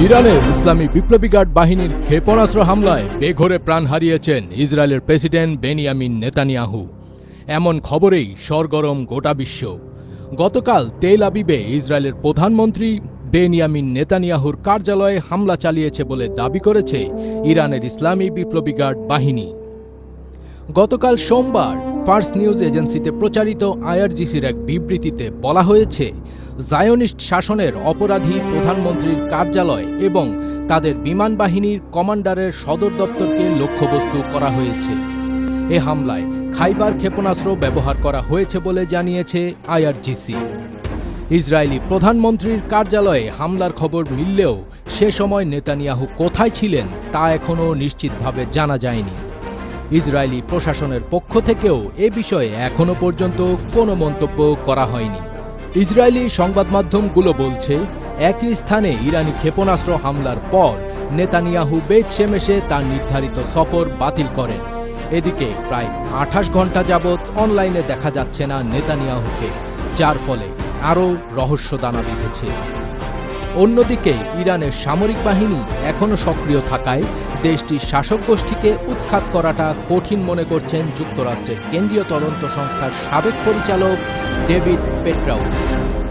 ইরানের ইসলামী বিপ্লবী গার্ড বাহিনীর ক্ষেপণাস্ত্র হামলায় বেঘোরে প্রাণ হারিয়েছেন ইসরায়েলের প্রেসিডেন্ট বেনিয়ামিন নেতানিয়াহু। এমন খবরেই সরগরম গোটা বিশ্ব। গতকাল তেল আবিবে ইসরায়েলের প্রধানমন্ত্রী বেনিয়ামিন নেতানিয়াহুর কার্যালয়ে হামলা চালিয়েছে বলে দাবি করেছে ইরানের ইসলামী বিপ্লবী গার্ড বাহিনী। গতকাল সোমবার ফার্স নিউজ এজেন্সিতে প্রচারিত আইআরজিসির এক বিবৃতিতে বলা হয়েছে, জায়োনিস্ট শাসনের অপরাধী প্রধানমন্ত্রীর কার্যালয় এবং তাদের বিমান বাহিনীর কমান্ডারের সদর দপ্তরকে লক্ষ্যবস্তু করা হয়েছে। এ হামলায় খাইবার ক্ষেপণাস্ত্র ব্যবহার করা হয়েছে বলে জানিয়েছে আইআরজিসি। ইসরায়েলি প্রধানমন্ত্রীর কার্যালয়ে হামলার খবর মিললেও সে সময় নেতানিয়াহু কোথায় ছিলেন তা এখনও নিশ্চিতভাবে জানা যায়নি। ইসরায়েলি প্রশাসনের পক্ষ থেকেও এ বিষয়ে এখনও পর্যন্ত কোনো মন্তব্য করা হয়নি। ইসরায়েলি সংবাদ মাধ্যমগুলো বলছে, একই স্থানে ইরানি ক্ষেপণাস্ত্র হামলার পর নেতানিয়াহু বেত শেমেশে তার নির্ধারিত সফর বাতিল করেন। এদিকে প্রায় 28 ঘন্টা যাবৎ অনলাইনে দেখা যাচ্ছে না নেতানিয়াহুকে, যার ফলে আরও রহস্য দানা বেঁধেছে। অন্যদিকে ইরানের সামরিক বাহিনী এখনও সক্রিয় থাকায় দেশটির শাসক গোষ্ঠীকে উৎখাত করাটা কঠিন মনে করছেন যুক্তরাষ্ট্রের কেন্দ্রীয় তদন্ত সংস্থার সাবেক পরিচালক ডেভিড পেট্রাউ।